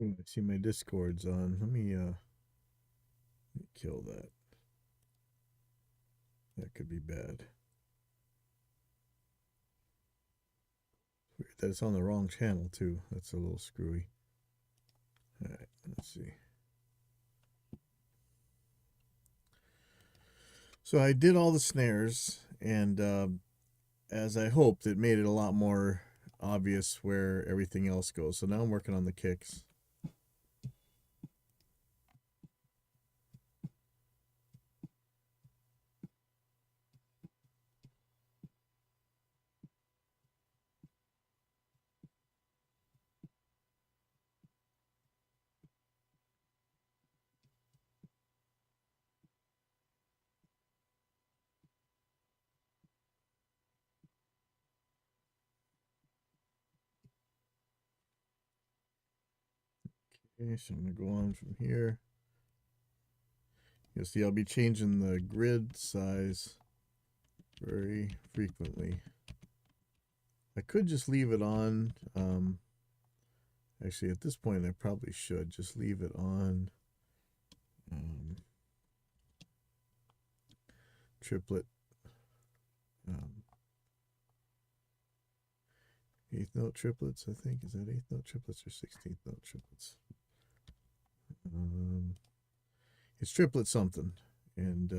Ooh, I see my Discord's on. Let me kill that. That could be bad. Weird that it's on the wrong channel too. That's a little screwy. All right, let's see. So I did all the snares, and as I hoped, it made it a lot more obvious where everything else goes. So now I'm working on the kicks. Okay, so I'm going to go on from here. You'll see I'll be changing the grid size very frequently. I could just leave it on. Actually, at this point, I probably should just leave it on triplet. Eighth note triplets, I think. Is that eighth note triplets or 16th note triplets? It's triplet something, and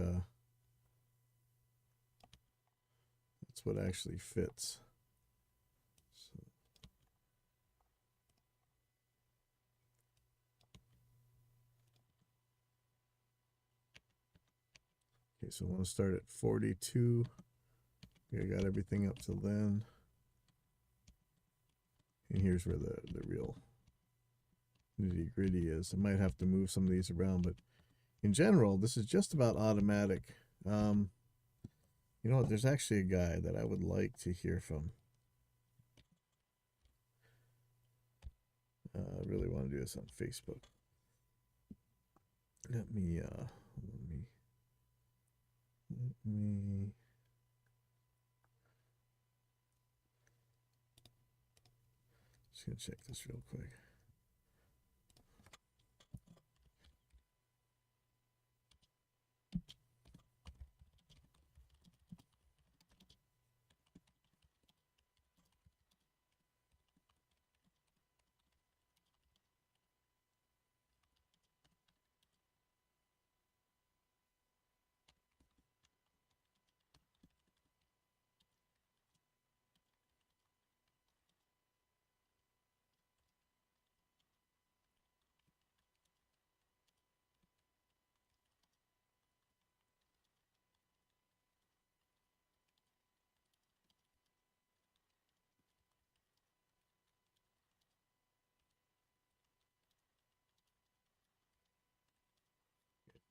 that's what actually fits. So, okay, so I want to start at 42. Okay, I got everything up till then. And here's where the real nitty gritty is. I might have to move some of these around, but in general, this is just about automatic. You know what? There's actually a guy that I would like to hear from. I really want to do this on Facebook. Let me just gonna check this real quick.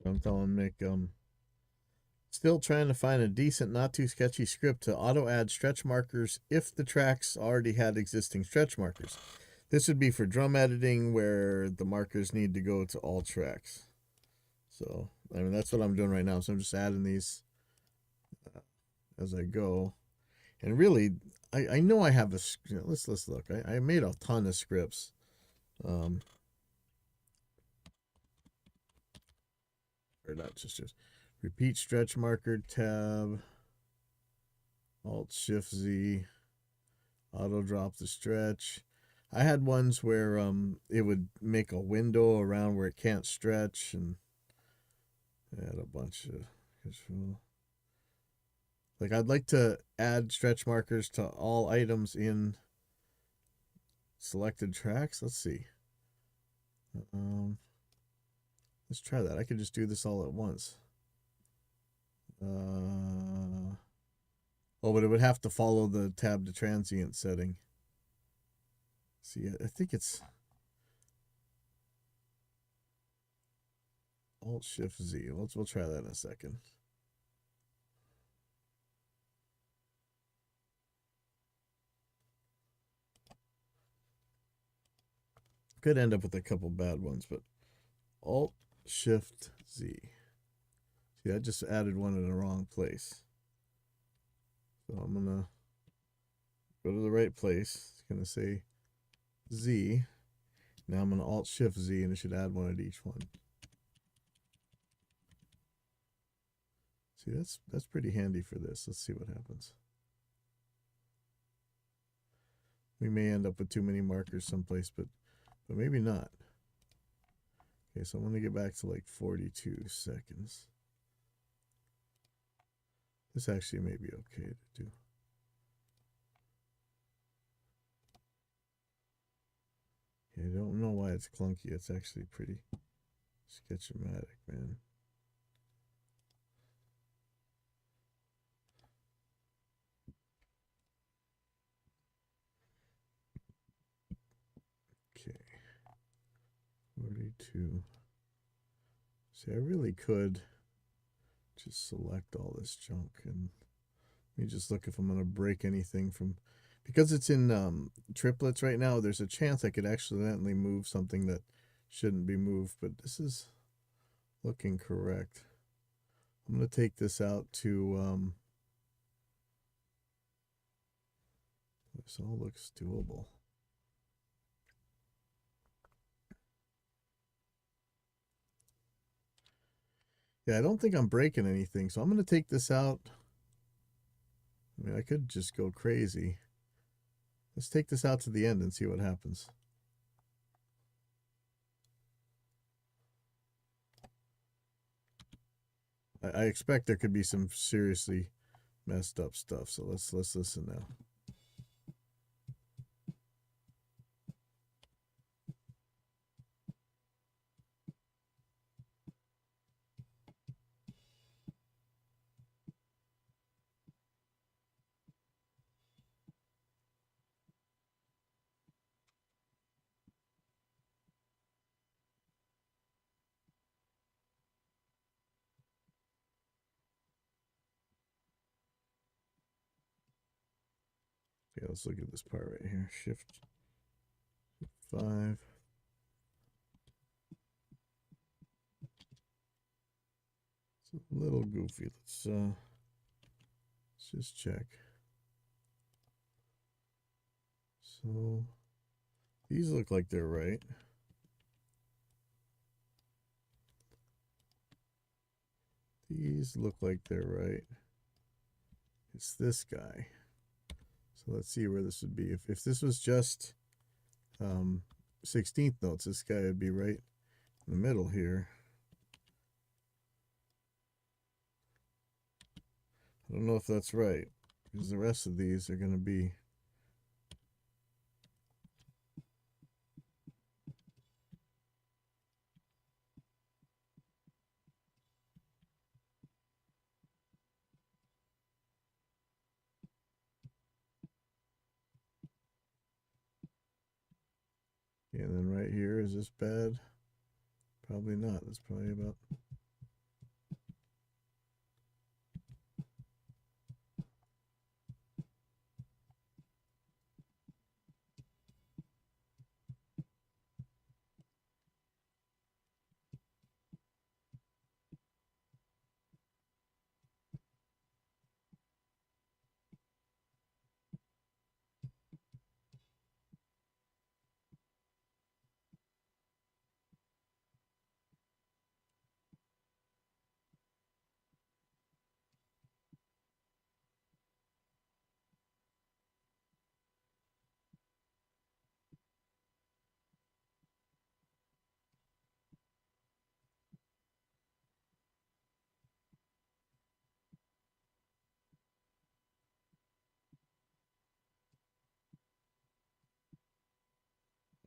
I'm telling Nick, still trying to find a decent, not too sketchy script to auto add stretch markers if the tracks already had existing stretch markers. This would be for drum editing where the markers need to go to all tracks. So, I mean, that's what I'm doing right now. So I'm just adding these as I go. And really, I know I have a, you know, let's look. I made a ton of scripts. Or not just repeat stretch marker tab, Alt Shift Z, auto drop the stretch. I had ones where it would make a window around where it can't stretch, and I had a bunch of control. Like I'd like to add stretch markers to all items in selected tracks. Let's see. Let's try that. I could just do this all at once. Oh, but it would have to follow the tab to transient setting. See, I think it's Alt Shift Z. We'll try that in a second. Could end up with a couple bad ones, but Alt Shift Z. See, I just added one in the wrong place. So I'm gonna go to the right place. It's gonna say Z, Now I'm going to Alt-Shift-Z and it should add one at each one. See, that's pretty handy for this. Let's see what happens. We may end up with too many markers someplace, but maybe not. Okay, so I'm going to get back to like 42 seconds. This actually may be okay to do. Yeah, I don't know why it's clunky. It's actually pretty sketchomatic, man. Okay. 42. See, I really could just select all this junk and let me just look if I'm going to break anything from, because it's in triplets right now, there's a chance I could accidentally move something that shouldn't be moved, but this is looking correct. I'm going to take this out to, this all looks doable. Yeah, I don't think I'm breaking anything, so I'm going to take this out. I mean, I could just go crazy. Let's take this out to the end and see what happens. I expect there could be some seriously messed up stuff, so let's listen now. Okay, let's look at this part right here. Shift 5. It's a little goofy. Let's just check. So these look like they're right. These look like they're right. It's this guy. So let's see where this would be. If this was just 16th notes, this guy would be right in the middle here. I don't know if that's right, because the rest of these are going to be and then right here, is this bad? Probably not. That's probably about.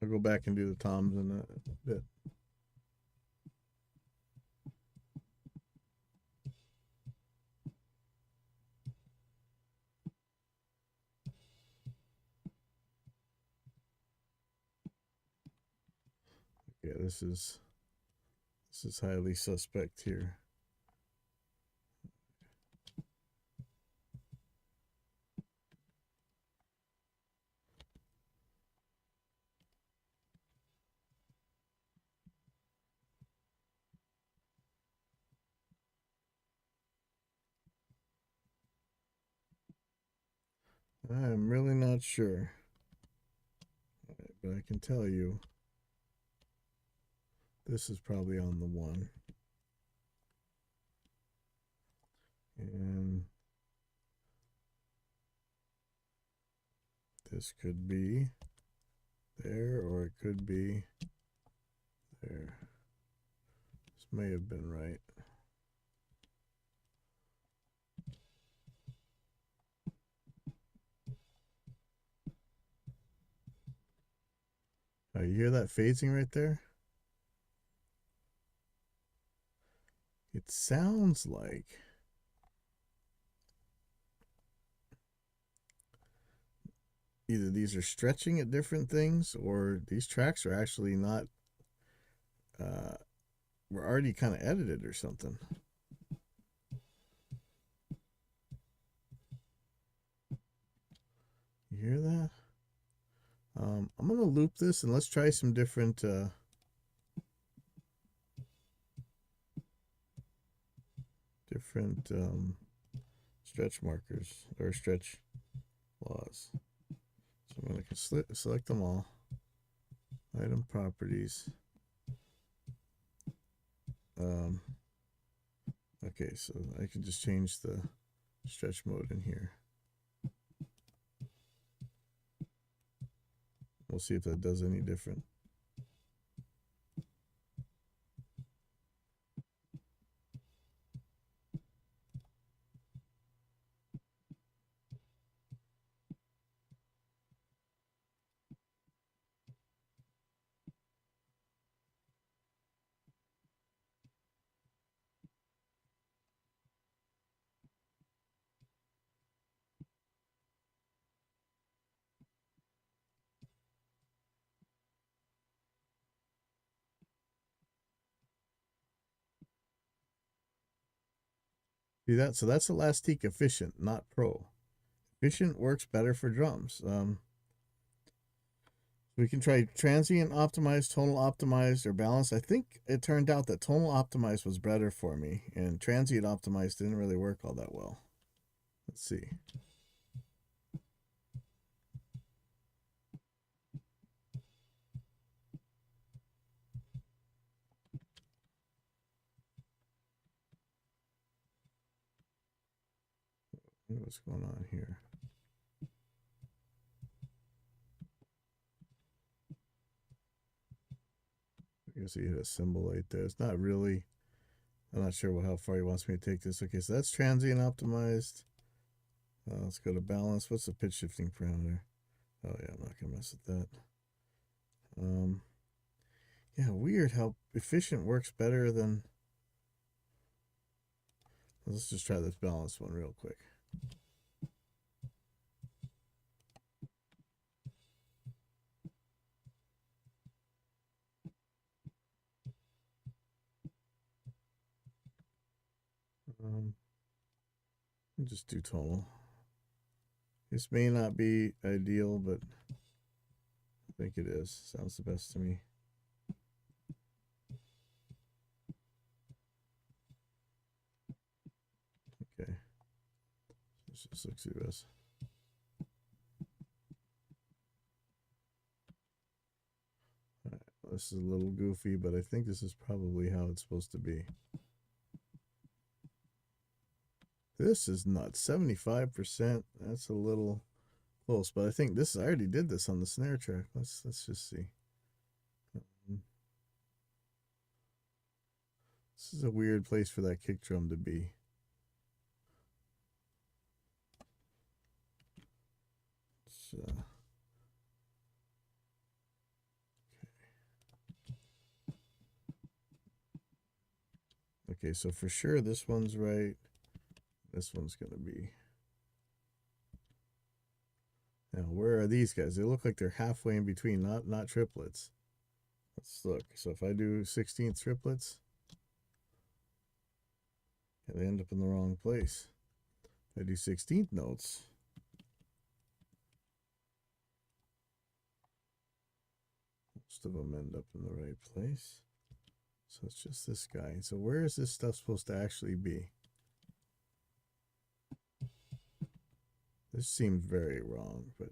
I'll go back and do the toms in a bit. Yeah, this is highly suspect here. I'm really not sure, but I can tell you This is probably on the 1. And this could be there, or it could be there. This may have been right. Oh, you hear that phasing right there? It sounds like either these are stretching at different things, or these tracks are actually not, were already kind of edited or something. You hear that? I'm going to loop this and let's try some different stretch markers or stretch laws. So I'm going to select them all. Item properties. Okay, so I can just change the stretch mode in here. We'll see if that does any different. See that? So that's Elastique Efficient, not Pro. Efficient works better for drums. We can try transient optimized, tonal optimized, or balanced. I think it turned out that tonal optimized was better for me, and transient optimized didn't really work all that well. Let's see. What's going on here? I guess he hit a symbol right there. It's not really. I'm not sure how far he wants me to take this. Okay, so that's transient optimized. Let's go to balance. What's the pitch shifting parameter? Oh yeah, I'm not gonna mess with that. Yeah, weird how efficient works better than. Let's just try this balanced one real quick. Just do tonal. This may not be ideal, but I think it is. Sounds the best to me. Okay. Let's just look through this. Right. This is a little goofy, but I think this is probably how it's supposed to be. This is nuts. 75%. That's a little close, but I think this. I already did this on the snare track. Let's just see. This is a weird place for that kick drum to be. Okay, so for sure this one's right. This one's going to be. Now, where are these guys? They look like they're halfway in between, not triplets. Let's look. So if I do 16th triplets, they end up in the wrong place. If I do 16th notes, most of them end up in the right place. So it's just this guy. So where is this stuff supposed to actually be? This seems very wrong, but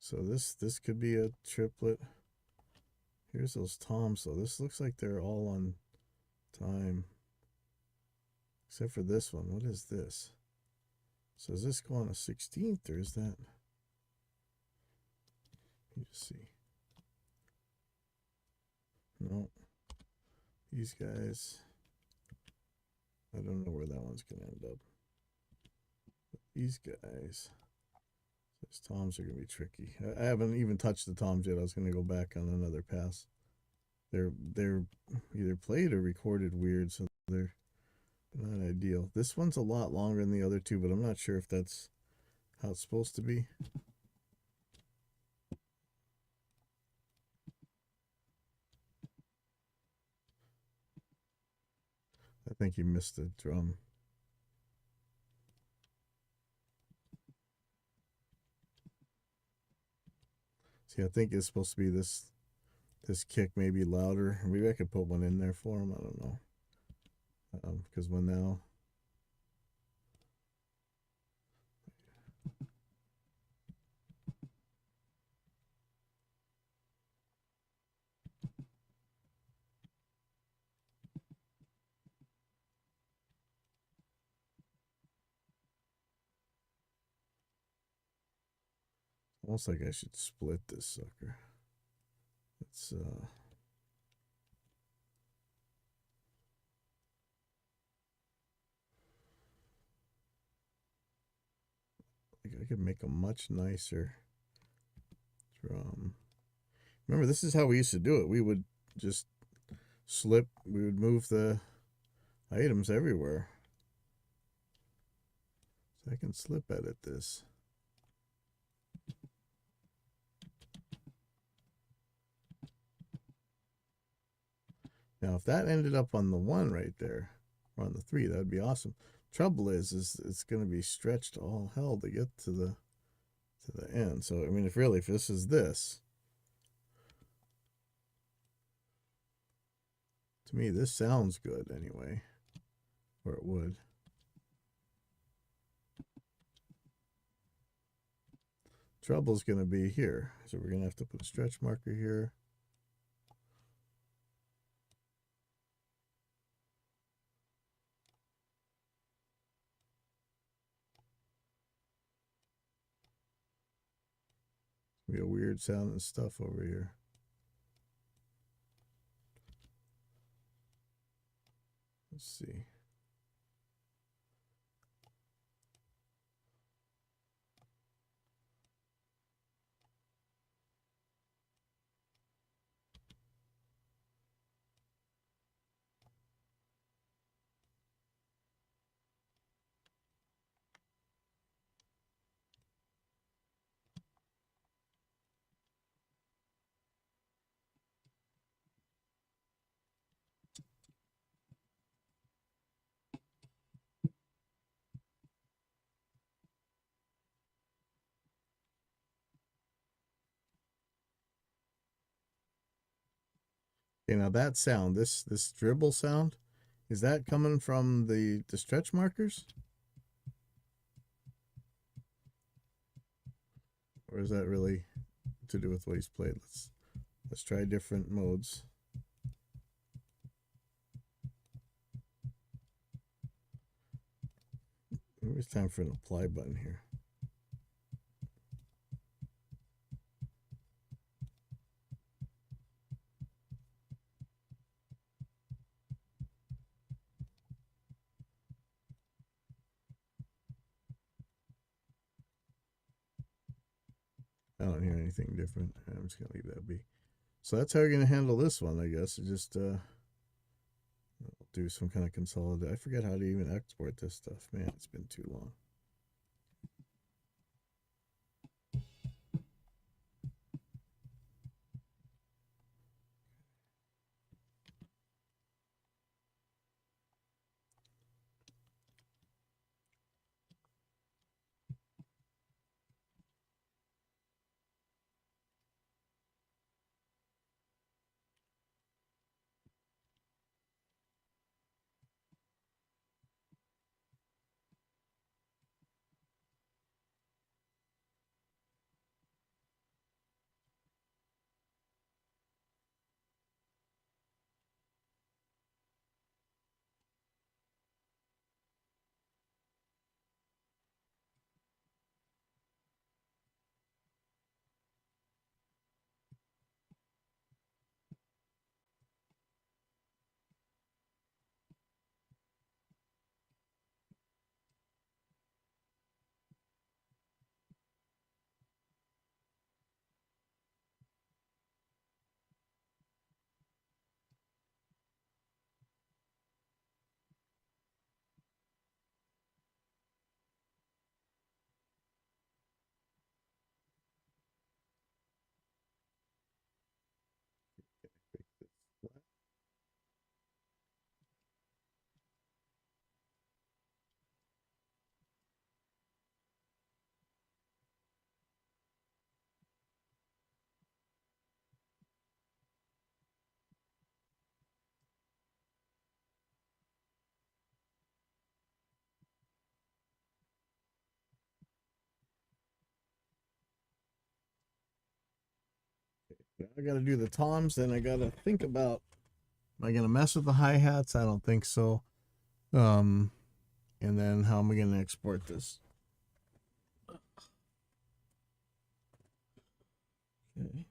So this could be a triplet. Here's those toms, so this looks like they're all on time. Except for this one. What is this? So does this go on a 16th or is that? Let me just see. No. These guys. I don't know where that one's going to end up. But these guys. These toms are going to be tricky. I haven't even touched the toms yet. I was going to go back on another pass. They're either played or recorded weird, so they're not ideal. This one's a lot longer than the other two, but I'm not sure if that's how it's supposed to be. I think you missed the drum. See, I think it's supposed to be this kick maybe louder. Maybe I could put one in there for him. I don't know. Because when now. Almost like I should split this sucker. It's I could make a much nicer drum. Remember, this is how we used to do it. We would just slip. We would move the items everywhere. So I can slip edit this. Now, if that ended up on the 1 right there, or on the 3, that would be awesome. Trouble is it's going to be stretched all hell to get to the end. So I mean, if this is this, to me this sounds good anyway, or it would. Trouble's going to be here, so we're going to have to put a stretch marker here. Be a weird sounding stuff over here. Let's see. Okay, now that sound, this dribble sound, is that coming from the stretch markers? Or is that really to do with what he's played? Let's try different modes. Maybe it's time for an apply button here. I don't hear anything different. I'm just gonna leave that be. So that's how you're gonna handle this one, I guess. Just do some kind of consolidate. I forget how to even export this stuff. Man, it's been too long. I got to do the toms, then I got to think about, am I going to mess with the hi-hats? I don't think so. And then how am I going to export this? Okay.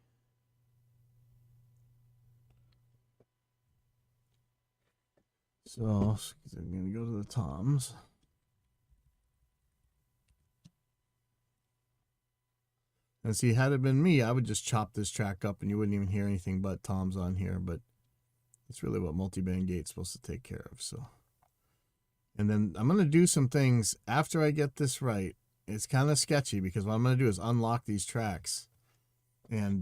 So I'm going to go to the toms. And see, had it been me, I would just chop this track up and you wouldn't even hear anything but toms on here. But that's really what multiband gate's supposed to take care of. So, and then I'm going to do some things after I get this right. It's kind of sketchy because what I'm going to do is unlock these tracks. And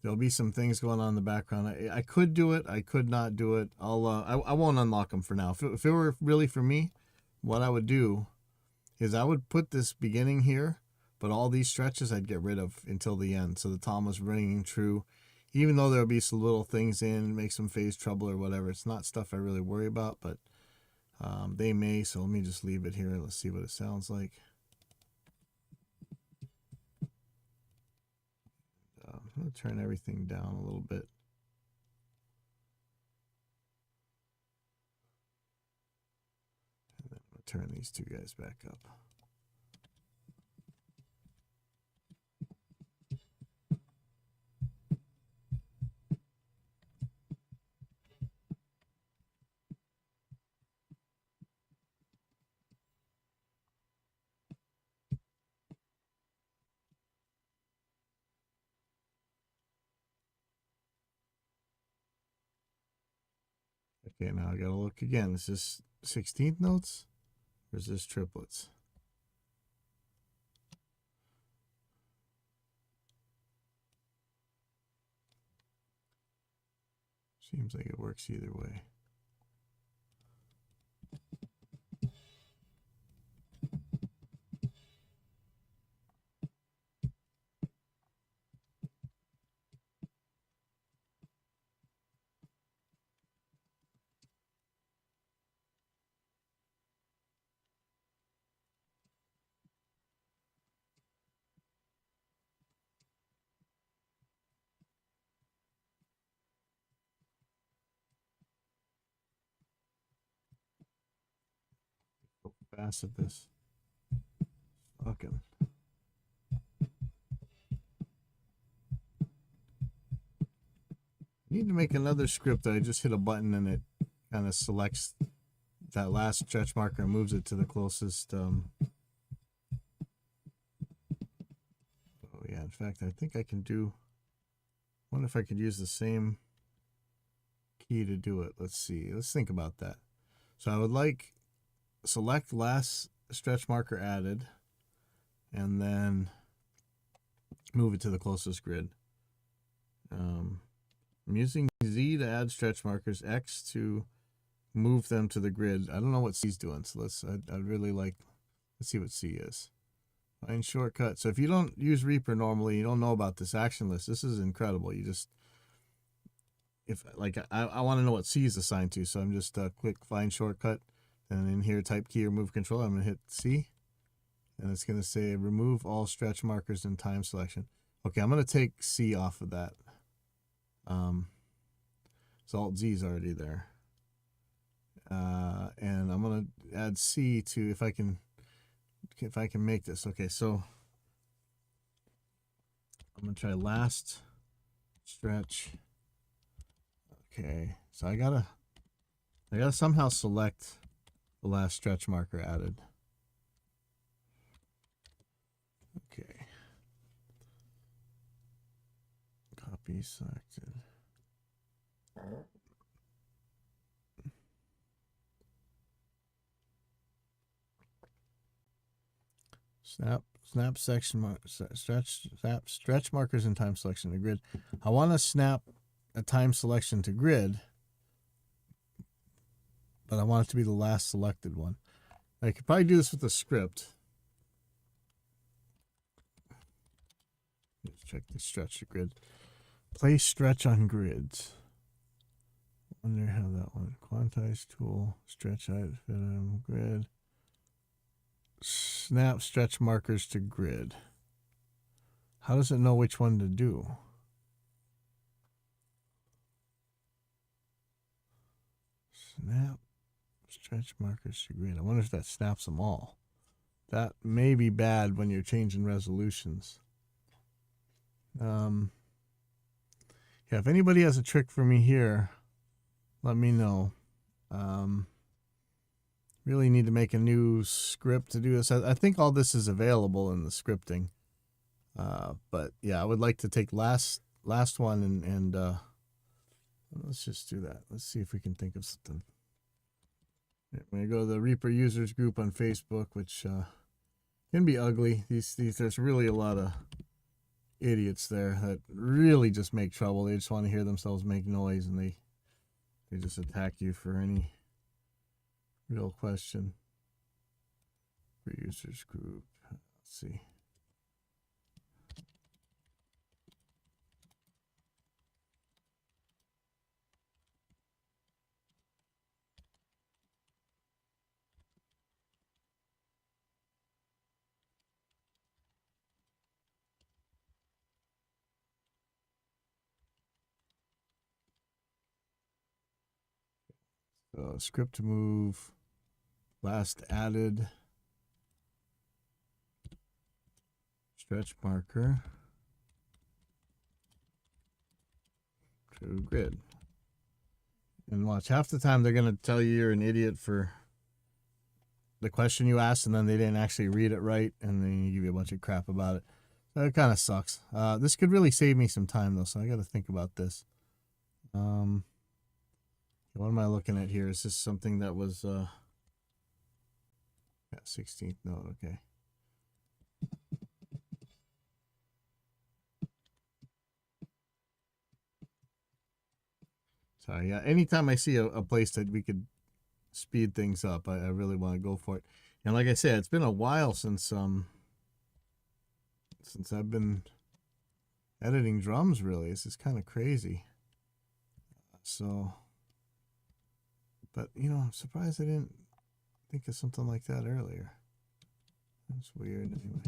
there'll be some things going on in the background. I could do it. I could not do it. I won't unlock them for now. If it were really for me, what I would do is I would put this beginning here, but all these stretches I'd get rid of until the end. So the tom was ringing true, even though there'll be some little things in, make some phase trouble or whatever. It's not stuff I really worry about, but they may. So let me just leave it here. Let's see what it sounds like. I'm going to turn everything down a little bit. And then I'm going to turn these two guys back up. Okay, now I gotta look again. Is this 16th notes or is this triplets? Seems like it works either way. Go fast at this. Fucking. I need to make another script that I just hit a button and it kind of selects that last stretch marker and moves it to the closest. Oh yeah, in fact, I think I can do. I wonder if I could use the same key to do it. Let's see. Let's think about that. So I would like select last stretch marker added, and then move it to the closest grid. I'm using Z to add stretch markers, X to move them to the grid. I don't know what C's doing, so I'd really like, let's see what C is. Find shortcut. So if you don't use Reaper normally, you don't know about this action list. This is incredible. You just, if like, I want to know what C is assigned to, so I'm just click find shortcut, and in here type key or move control. I'm gonna hit C, and it's gonna say remove all stretch markers and time selection. Okay, I'm gonna take C off of that. So Alt Z is already there. And I'm gonna add C to if I can make this. Okay, so I'm gonna try last stretch. Okay, so I gotta somehow select the last stretch marker added. Okay. Copy selected. Snap section stretch markers and time selection to grid. I want to snap a time selection to grid, but I want it to be the last selected one. I could probably do this with a script. Let's check the stretch to grid. Place stretch on grids. Wonder how that one. Quantize tool, stretch height, fit on grid. Snap stretch markers to grid. How does it know which one to do? Snap stretch markers to grid. I wonder if that snaps them all. That may be bad when you're changing resolutions. Yeah, if anybody has a trick for me here, let me know. Really need to make a new script to do this. I think all this is available in the scripting. But yeah, I would like to take last one and let's just do that. Let's see if we can think of something. I'm gonna go to the Reaper users group on Facebook, which can be ugly. There's really a lot of idiots there that really just make trouble. They just want to hear themselves make noise, and they just attack you for any real question. For users group, let's see. Script to move, last added, stretch marker to grid. And watch, half the time they're going to tell you you're an idiot for the question you asked, and then they didn't actually read it right, and then you give you a bunch of crap about it. So it kind of sucks. This could really save me some time, though, so I got to think about this. What am I looking at here? Is this something that was 16th note? Okay. Sorry. Yeah. Anytime I see a place that we could speed things up, I really want to go for it. And like I said, it's been a while since I've been editing drums. Really, this is kind of crazy. So, but you know, I'm surprised I didn't think of something like that earlier. That's weird. Anyway.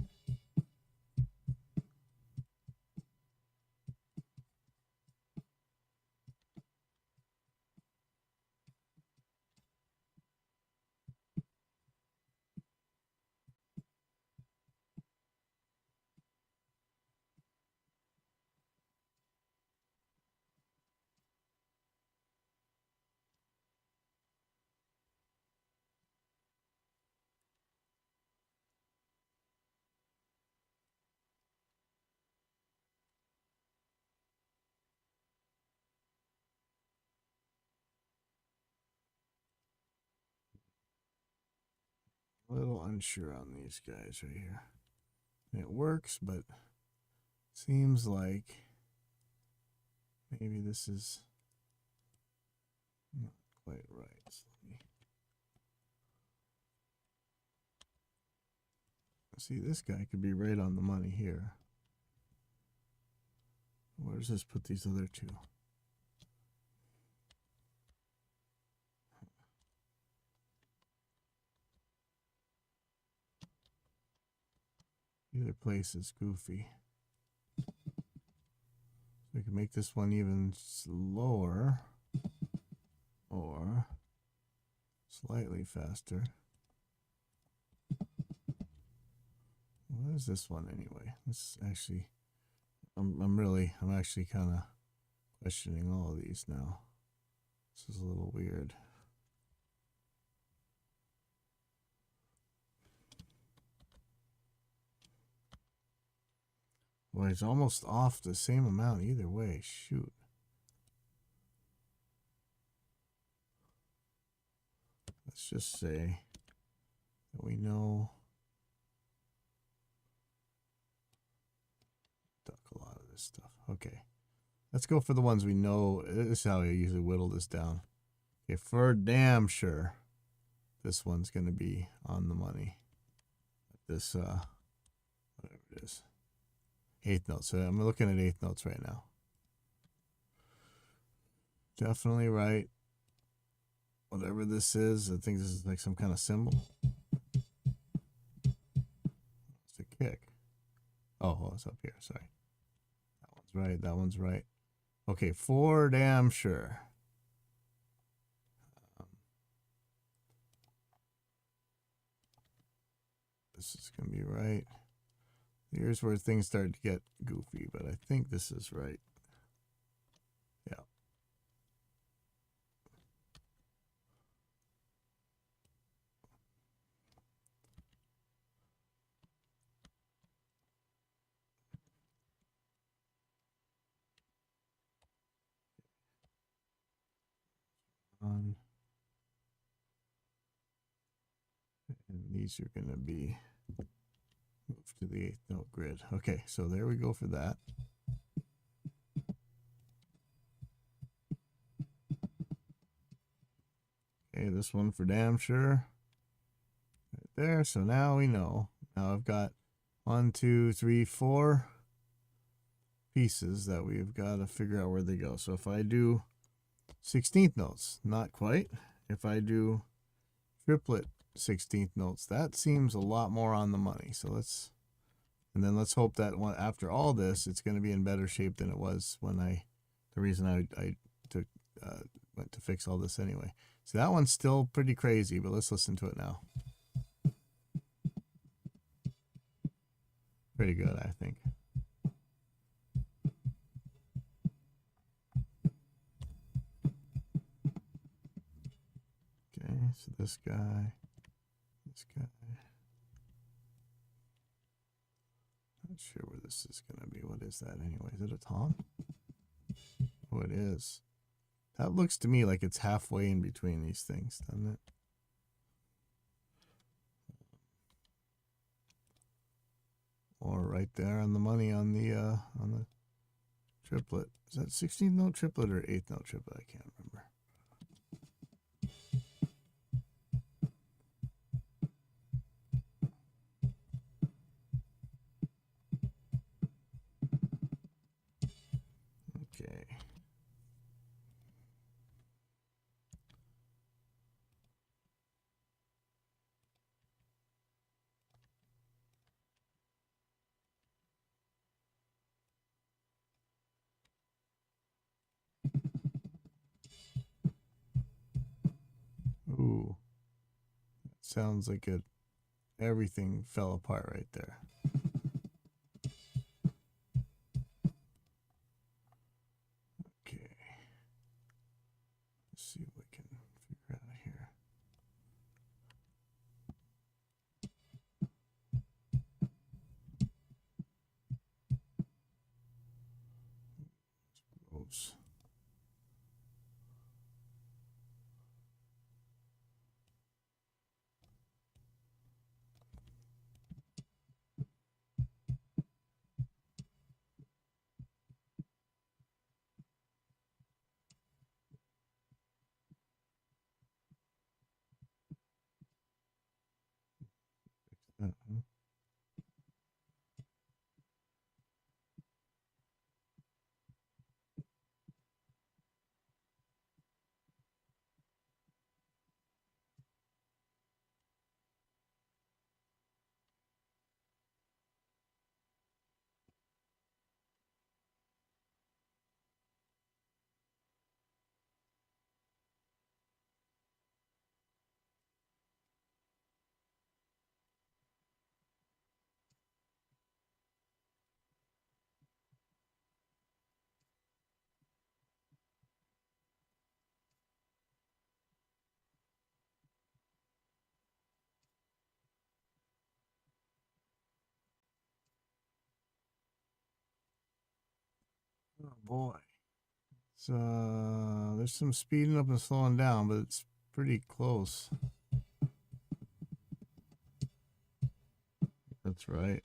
A little unsure on these guys right here. It works, but seems like maybe this is not quite right. So see, this guy could be right on the money here. Where does this put these other two? Either place is goofy. So we can make this one even slower or slightly faster. What is this one anyway? This actually, I'm actually kind of questioning all of these now. This is a little weird. Well, it's almost off the same amount either way. Shoot. Let's just say that we know duck a lot of this stuff. Okay. Let's go for the ones we know. This is how I usually whittle this down. Okay, for damn sure, this one's going to be on the money. This, whatever it is. Eighth notes. So I'm looking at eighth notes right now. Definitely right. Whatever this is, I think this is like some kind of symbol. It's a kick. Oh, it's up here. Sorry. That one's right. That one's right. Okay, for damn sure. This is going to be right. Here's where things start to get goofy, but I think this is right. Yeah. And these are going to be moved to the 8th note grid. Okay, so there we go for that. Okay, this one for damn sure. Right there. So now we know. Now I've got 1, 2, 3, 4 pieces that we've got to figure out where they go. So if I do 16th notes, not quite. If I do triplet 16th notes, that seems a lot more on the money. So let's hope that after all this, it's going to be in better shape than it was when the reason I took went to fix all this anyway. So that one's still pretty crazy, but let's listen to it now. Pretty good, I think. Okay, so this guy. Not sure where this is going to be. What is that anyway? Is it a tom? Oh, it is. That looks to me like it's halfway in between these things, doesn't it? Or right there on the money on the triplet. Is that 16th note triplet or 8th note triplet? I can't remember. Okay. Ooh. Sounds like everything fell apart right there. Okay. Let's see what we can figure out here. Gross. Oh boy. So there's some speeding up and slowing down, but it's pretty close. That's right.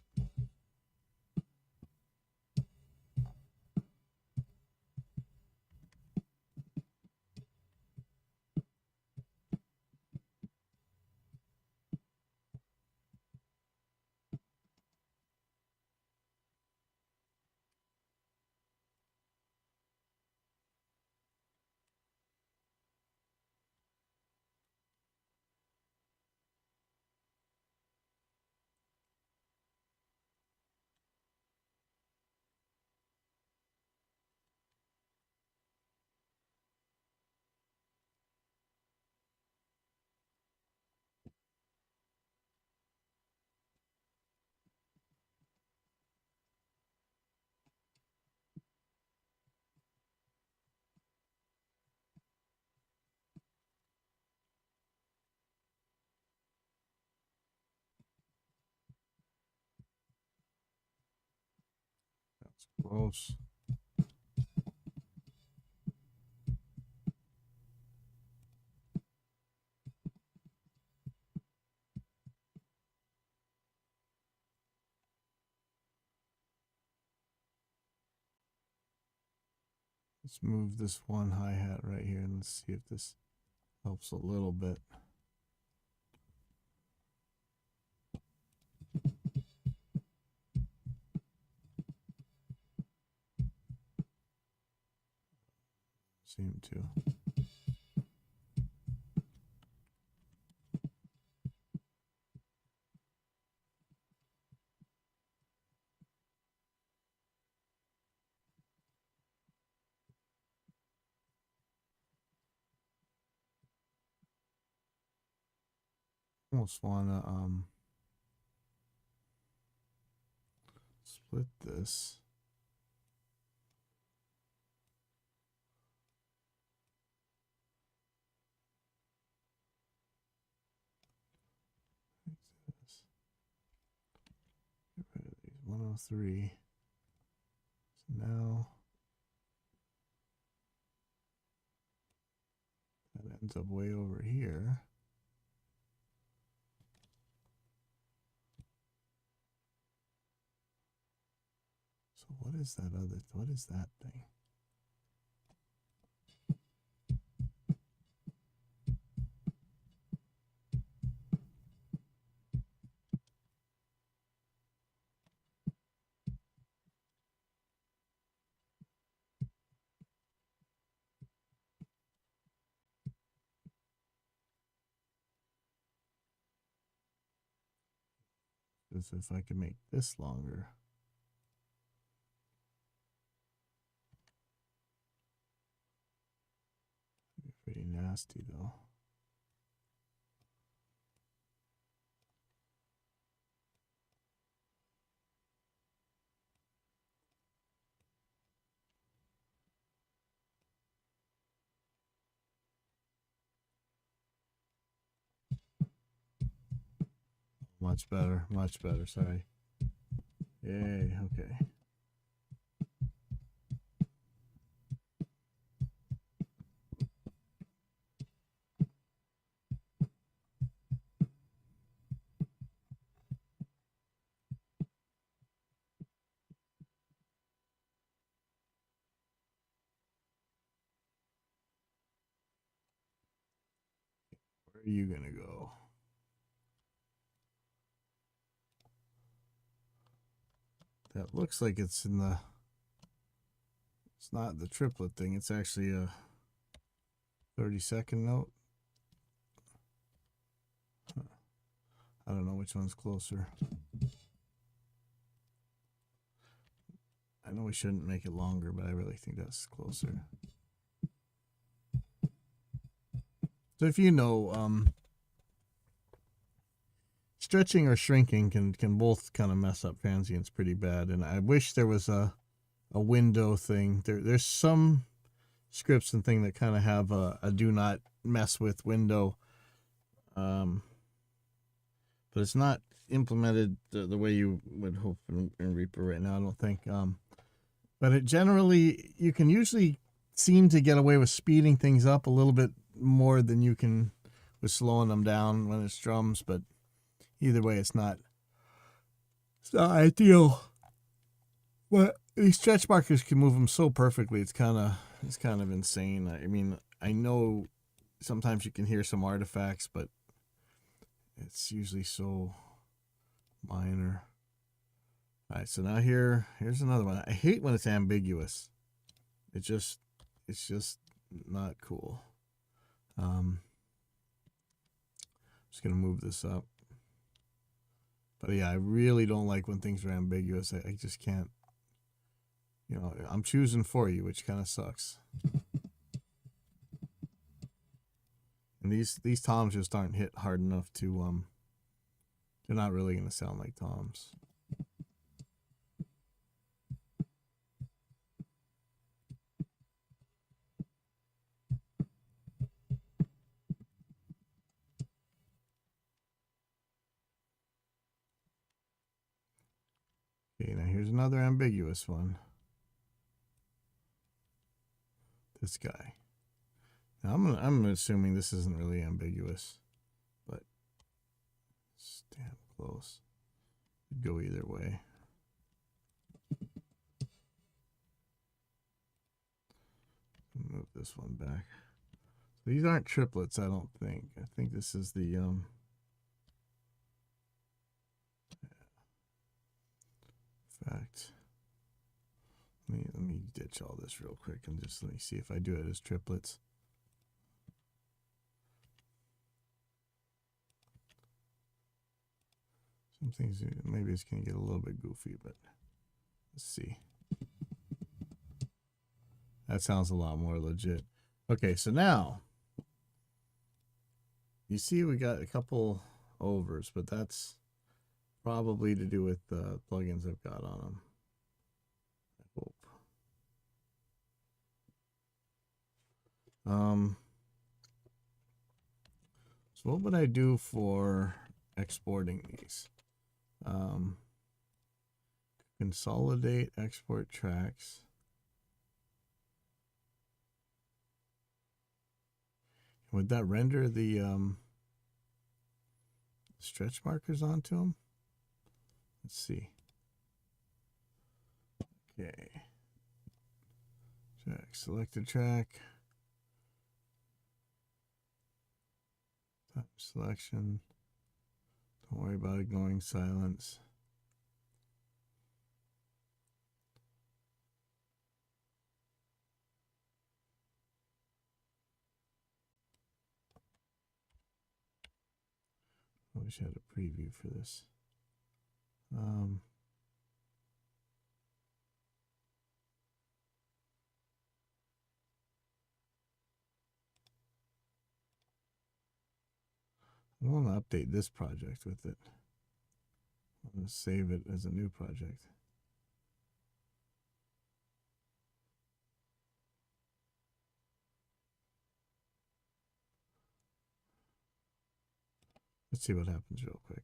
That's close. Let's move this one hi-hat right here and let's see if this helps a little bit. Seem to. Almost wanna split this. Get rid of these 103. So now that ends up way over here. So what is that other, what is that thing? Because if I can make this longer. Pretty nasty though. Much better, much better. Sorry. Yay, okay. Where are you gonna go? That looks like it's in the, it's not the triplet thing, it's actually a 30-second note. I don't know which one's closer. I know we shouldn't make it longer, but I really think that's closer. So if you know, stretching or shrinking can both kind of mess up transients pretty bad, and I wish there was a window thing. There's some scripts and thing that kind of have a do not mess with window, but it's not implemented the way you would hope in Reaper right now, I don't think. But it generally, you can usually seem to get away with speeding things up a little bit more than you can with slowing them down when it's drums, but either way, it's not ideal. But these stretch markers can move them so perfectly. It's kind of insane. I mean, I know sometimes you can hear some artifacts, but it's usually so minor. All right, so now here's another one. I hate when it's ambiguous. It's just not cool. I'm just gonna move this up. But yeah, I really don't like when things are ambiguous. I just can't. You know, I'm choosing for you, which kind of sucks. And these toms just aren't hit hard enough to they're not really gonna sound like toms. Okay, now here's another ambiguous one. this guy. Now I'm assuming this isn't really ambiguous, but stand close. Could go either way. Move this one back. So these aren't triplets, I don't think. I think this is the In fact, let me ditch all this real quick and just let me see if I do it as triplets. Some things, maybe it's going to get a little bit goofy, but let's see. That sounds a lot more legit. Okay, so now you see we got a couple overs, but that's probably to do with the plugins I've got on them. I hope. So what would I do for exporting these? Consolidate export tracks. Would that render the stretch markers onto them? Let's see. Okay. Track, select a track. Time selection. Don't worry about ignoring silence. I wish I had a preview for this. I want to update this project with it. I'm going to save it as a new project. Let's see what happens real quick.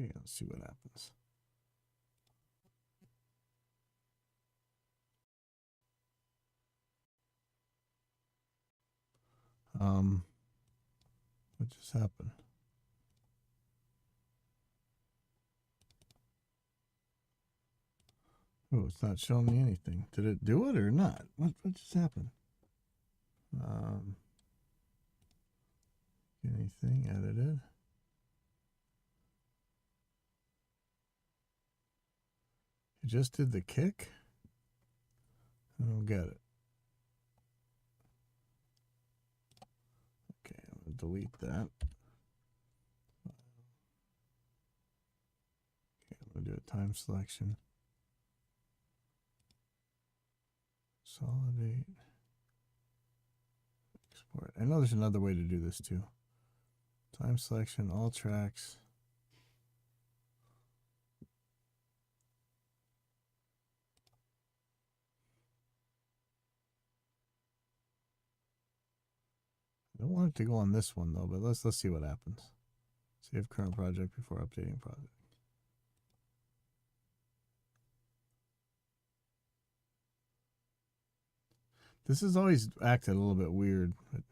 Okay, let's see what happens. What just happened? Oh, it's not showing me anything. Did it do it or not? What just happened? Anything edited? It just did the kick? I don't get it. Okay, I'm going to delete that. Okay, I'm going to do a time selection. Consolidate. Export. I know there's another way to do this too. Time selection, all tracks. I don't want it to go on this one though, but let's see what happens. Save current project before updating project. This has always acted a little bit weird, but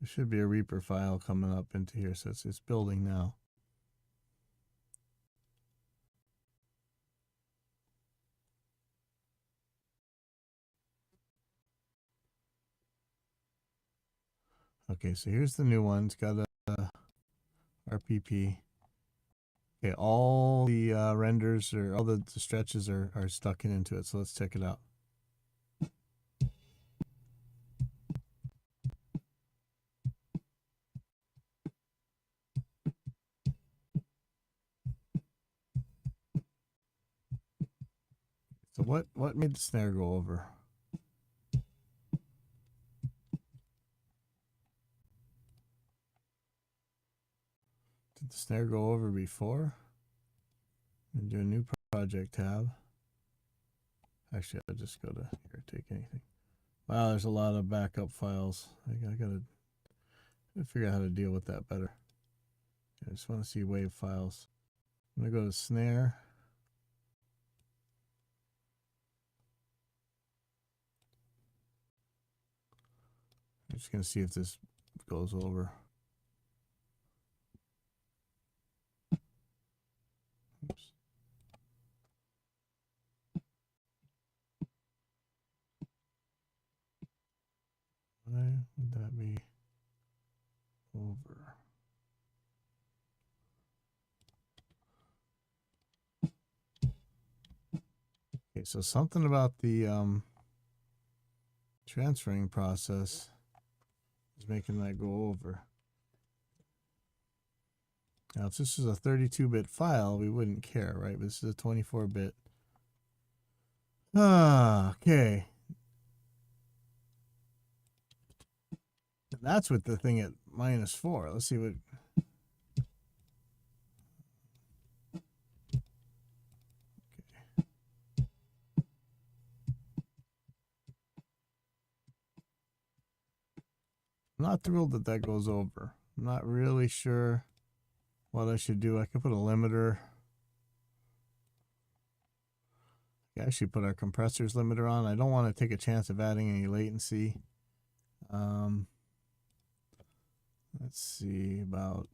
there should be a Reaper file coming up into here, so it's building now. Okay, so here's the new one. It's got a RPP. Okay, all the renders or all the stretches are stuck into it. So let's check it out. So what made the snare go over? Did the snare go over before? And do a new project tab. Actually, I'll just go to here, take anything. Wow, there's a lot of backup files. I gotta figure out how to deal with that better. I just want to see wave files. I'm gonna go to snare. I'm just gonna see if this goes over. Oops. Why would that be over? Okay, so something about the transferring process is making that go over. Now, if this is a 32-bit file, we wouldn't care, right? But this is a 24-bit. Okay. And that's with the thing at -4. Let's see what. Okay. I'm not thrilled that that goes over. I'm not really sure what I should do. I could put a limiter. I can actually put our compressors limiter on. I don't want to take a chance of adding any latency. Let's see about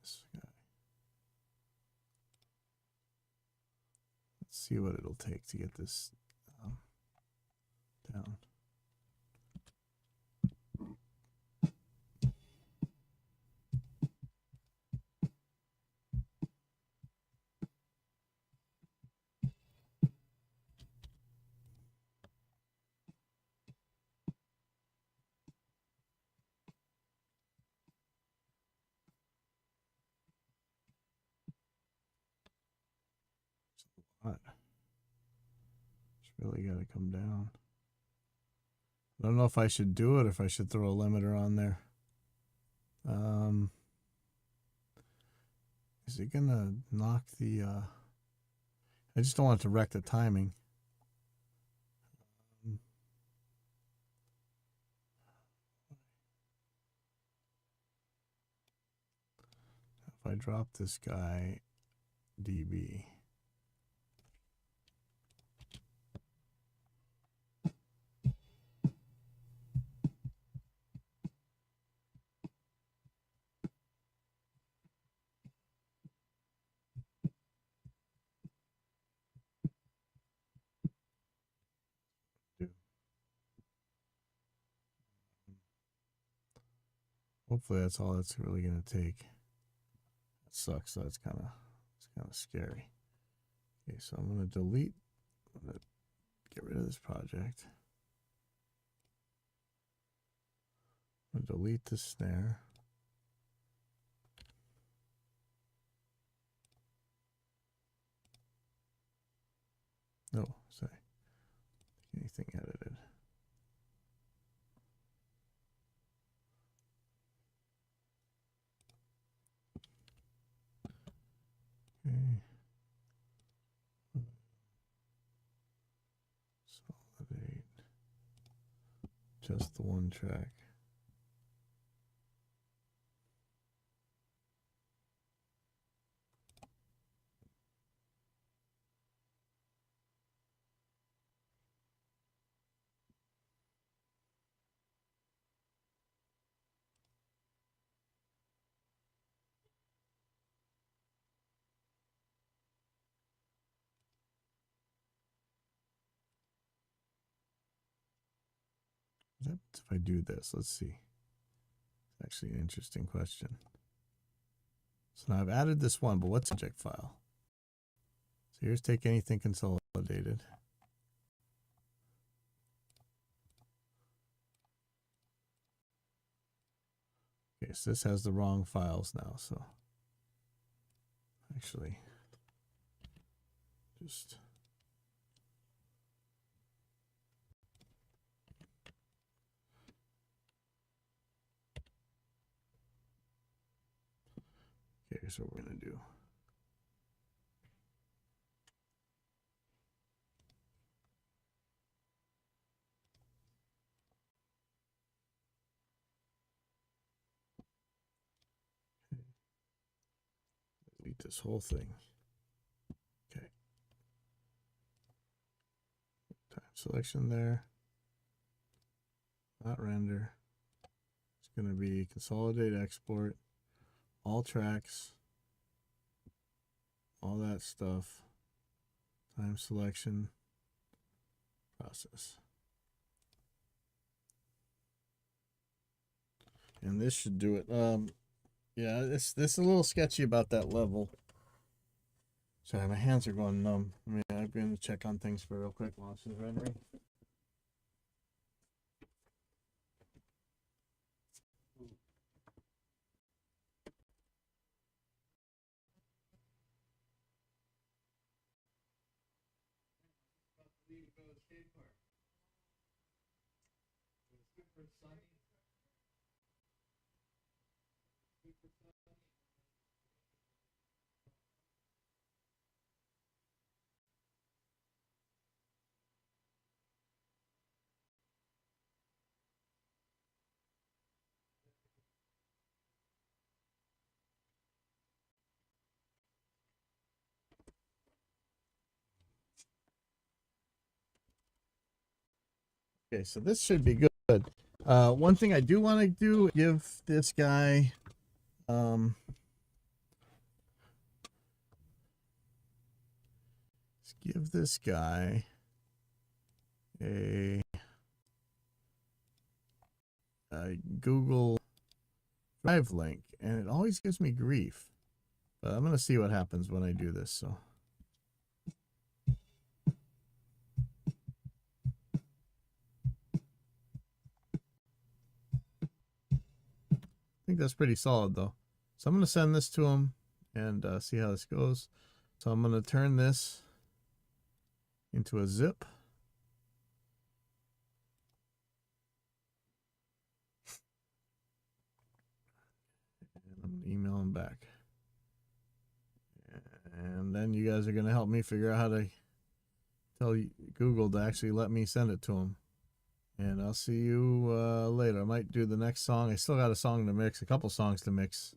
this guy. Let's see what it'll take to get this down. It's really got to come down. I don't know if I should do it or if I should throw a limiter on there. Is it gonna knock the I just don't want it to wreck the timing. If I drop this guy dB, hopefully that's all it's really gonna take. That sucks. That's kind of scary. Okay, so I'm gonna delete. I'm gonna get rid of this project. I'm gonna delete the snare. No, sorry. Anything edited. Okay. Consolidate. Just the one track. What happens if I do this? Let's see. It's actually an interesting question. So now I've added this one, but what's the object file? So here's take anything consolidated. Okay, so this has the wrong files now, so actually just Here's what we're going to do. Delete this whole thing. Okay. Time selection there. Not render. It's going to be consolidate export. All tracks. All that stuff. Time selection. Process. And this should do it. Yeah, this is a little sketchy about that level. Sorry, my hands are going numb. I mean, I'm going to check on things for real quick while this is rendering. Okay, so this should be good. One thing I do want to do, give this guy, let's give this guy a Google Drive link, and it always gives me grief. But I'm going to see what happens when I do this. So. I think that's pretty solid though. So I'm going to send this to him and see how this goes. So I'm going to turn this into a zip. And I'm going to email him back. And then you guys are going to help me figure out how to tell Google to actually let me send it to him. And I'll see you later. I might do the next song. I still got a song to mix, a couple songs to mix.